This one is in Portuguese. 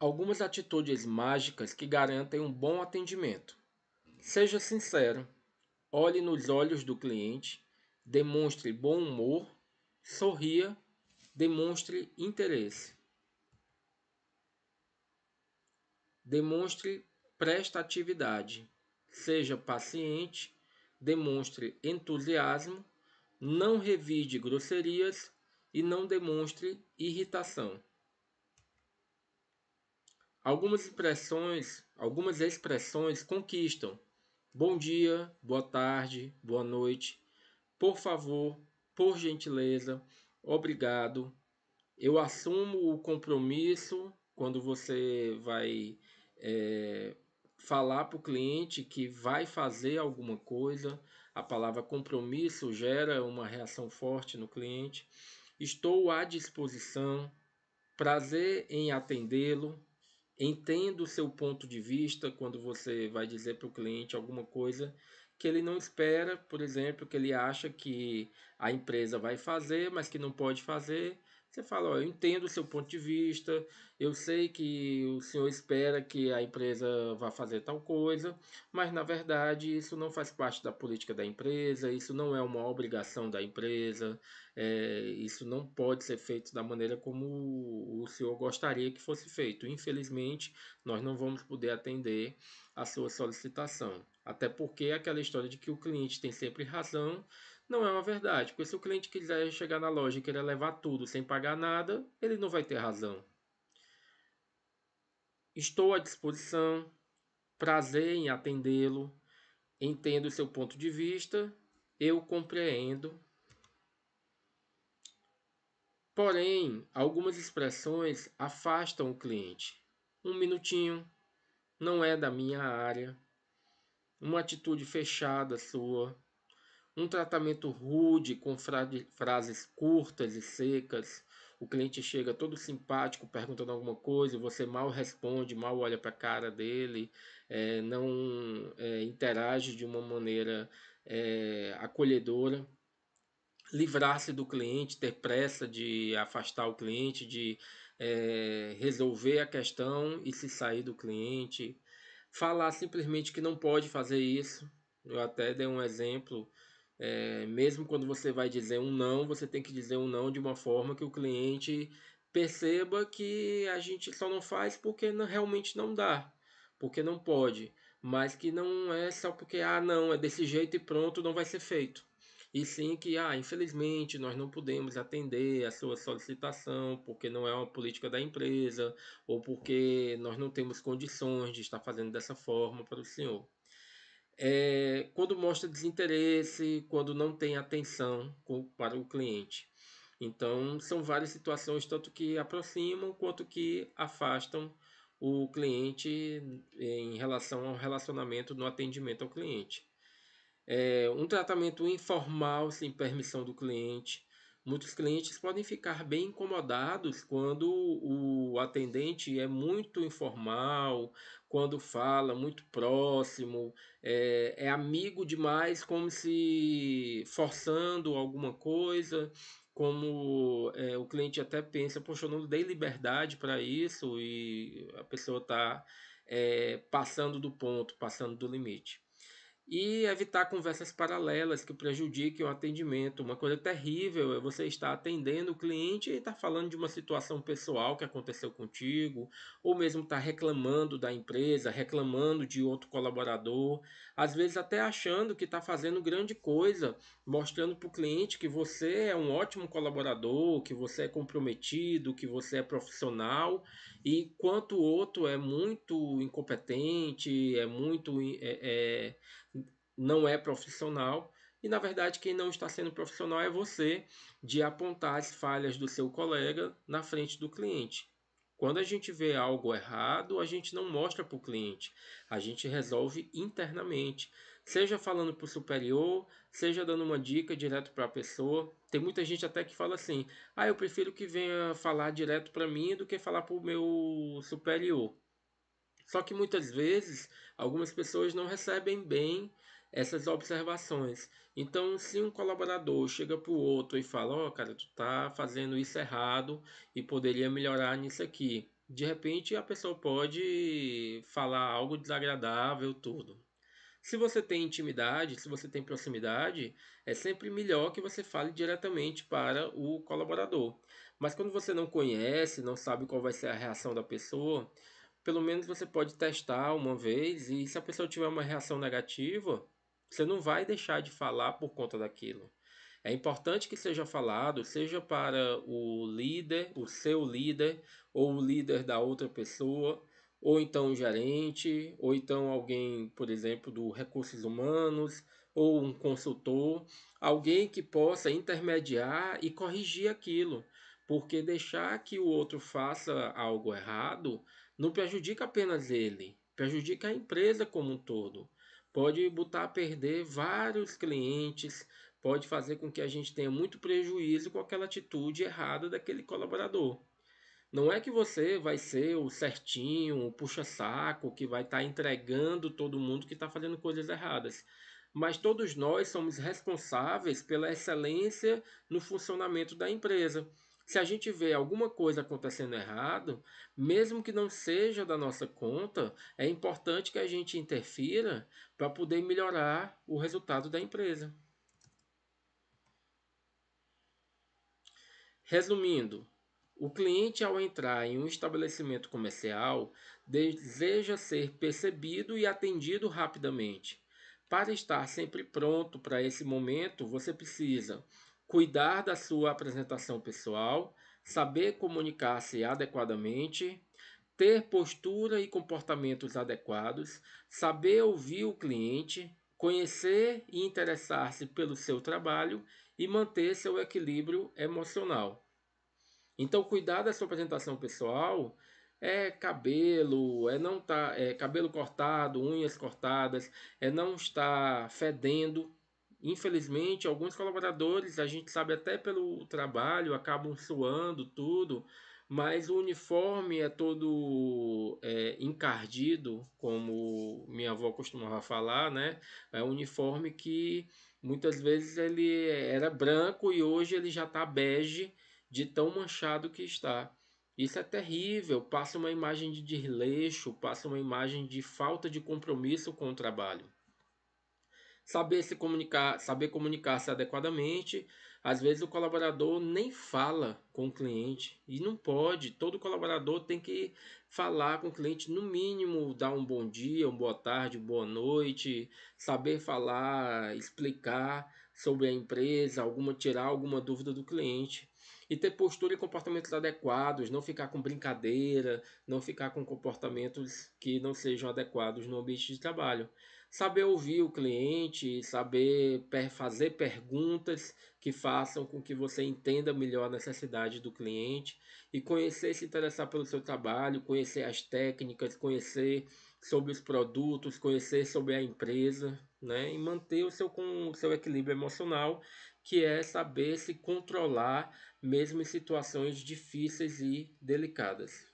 Algumas atitudes mágicas que garantem um bom atendimento. Seja sincero, olhe nos olhos do cliente, demonstre bom humor, sorria, demonstre interesse. Demonstre prestatividade. Seja paciente, demonstre entusiasmo, não revide grosserias e não demonstre irritação. Algumas expressões conquistam. Bom dia, boa tarde, boa noite, por favor, por gentileza, obrigado. Eu assumo o compromisso quando você vai falar para o cliente que vai fazer alguma coisa. A palavra compromisso gera uma reação forte no cliente. Estou à disposição, prazer em atendê-lo. Entendo o seu ponto de vista quando você vai dizer para o cliente alguma coisa que ele não espera, por exemplo, que ele acha que a empresa vai fazer, mas que não pode fazer. Você fala, ó, eu entendo o seu ponto de vista, eu sei que o senhor espera que a empresa vá fazer tal coisa, mas na verdade isso não faz parte da política da empresa, isso não é uma obrigação da empresa, isso não pode ser feito da maneira como o senhor gostaria que fosse feito. Infelizmente, nós não vamos poder atender a sua solicitação. Até porque aquela história de que o cliente tem sempre razão não é uma verdade. Porque se o cliente quiser chegar na loja e querer levar tudo sem pagar nada, ele não vai ter razão. Estou à disposição, prazer em atendê-lo, entendo o seu ponto de vista, eu compreendo. Porém, algumas expressões afastam o cliente. Um minutinho, não é da minha área. Uma atitude fechada sua. Um tratamento rude com frases curtas e secas. O cliente chega todo simpático perguntando alguma coisa, você mal responde, mal olha para a cara dele, não interage de uma maneira acolhedora. Livrar-se do cliente, ter pressa de afastar o cliente, de resolver a questão e se sair do cliente. Falar simplesmente que não pode fazer isso. Eu até dei um exemplo. Mesmo quando você vai dizer um não, você tem que dizer um não de uma forma que o cliente perceba que a gente só não faz porque realmente não dá, porque não pode, mas que não é só porque não, é desse jeito e pronto, não vai ser feito. E sim que, infelizmente, nós não podemos atender a sua solicitação porque não é uma política da empresa ou porque nós não temos condições de estar fazendo dessa forma para o senhor. Quando mostra desinteresse, quando não tem atenção para o cliente. Então, são várias situações, tanto que aproximam quanto que afastam o cliente em relação ao relacionamento no atendimento ao cliente. Um tratamento informal, sem permissão do cliente. Muitos clientes podem ficar bem incomodados quando o atendente é muito informal, quando fala muito próximo, é amigo demais, como se forçando alguma coisa, como o cliente até pensa, poxa, eu não dei liberdade para isso e a pessoa está passando do ponto, passando do limite. E evitar conversas paralelas que prejudiquem o atendimento. Uma coisa terrível é você estar atendendo o cliente e estar falando de uma situação pessoal que aconteceu contigo, ou mesmo estar reclamando da empresa, reclamando de outro colaborador, às vezes até achando que está fazendo grande coisa, mostrando para o cliente que você é um ótimo colaborador, que você é comprometido, que você é profissional, e quanto o outro é muito incompetente, não é profissional. E na verdade, quem não está sendo profissional é você, de apontar as falhas do seu colega na frente do cliente. Quando a gente vê algo errado, a gente não mostra para o cliente, a gente resolve internamente. Seja falando para o superior, seja dando uma dica direto para a pessoa. Tem muita gente até que fala assim: eu prefiro que venha falar direto para mim do que falar para o meu superior. Só que muitas vezes algumas pessoas não recebem bem essas observações. Então, se um colaborador chega para o outro e fala: cara, tu tá fazendo isso errado e poderia melhorar nisso aqui. De repente a pessoa pode falar algo desagradável, tudo. Se você tem intimidade, se você tem proximidade, é sempre melhor que você fale diretamente para o colaborador. Mas quando você não conhece, não sabe qual vai ser a reação da pessoa, pelo menos você pode testar uma vez e se a pessoa tiver uma reação negativa, você não vai deixar de falar por conta daquilo. É importante que seja falado, seja para o líder, o seu líder, ou o líder da outra pessoa, ou então o gerente, ou então alguém, por exemplo, do recursos humanos, ou um consultor, alguém que possa intermediar e corrigir aquilo, porque deixar que o outro faça algo errado não prejudica apenas ele, prejudica a empresa como um todo. Pode botar a perder vários clientes, pode fazer com que a gente tenha muito prejuízo com aquela atitude errada daquele colaborador. Não é que você vai ser o certinho, o puxa-saco, que vai estar entregando todo mundo que está fazendo coisas erradas. Mas todos nós somos responsáveis pela excelência no funcionamento da empresa. Se a gente vê alguma coisa acontecendo errado, mesmo que não seja da nossa conta, é importante que a gente interfira para poder melhorar o resultado da empresa. Resumindo, o cliente, ao entrar em um estabelecimento comercial, deseja ser percebido e atendido rapidamente. Para estar sempre pronto para esse momento, você precisa cuidar da sua apresentação pessoal, saber comunicar-se adequadamente, ter postura e comportamentos adequados, saber ouvir o cliente, conhecer e interessar-se pelo seu trabalho e manter seu equilíbrio emocional. Então, cuidar da sua apresentação pessoal é cabelo, é não tá, é cabelo cortado, unhas cortadas, é não estar fedendo. Infelizmente, alguns colaboradores, a gente sabe até pelo trabalho, acabam suando tudo, mas o uniforme é todo encardido, como minha avó costumava falar, né? É um uniforme que muitas vezes ele era branco e hoje ele já está bege de tão manchado que está. Isso é terrível, passa uma imagem de desleixo, passa uma imagem de falta de compromisso com o trabalho. Saber se comunicar, saber comunicar-se adequadamente. Às vezes o colaborador nem fala com o cliente e não pode. Todo colaborador tem que falar com o cliente, no mínimo, dar um bom dia, uma boa tarde, boa noite, saber falar, explicar sobre a empresa, tirar alguma dúvida do cliente. E ter postura e comportamentos adequados, não ficar com brincadeira, não ficar com comportamentos que não sejam adequados no ambiente de trabalho. Saber ouvir o cliente, saber fazer perguntas que façam com que você entenda melhor a necessidade do cliente e conhecer, se interessar pelo seu trabalho, conhecer as técnicas, conhecer sobre os produtos, conhecer sobre a empresa, né? E manter o seu equilíbrio emocional, que é saber se controlar mesmo em situações difíceis e delicadas.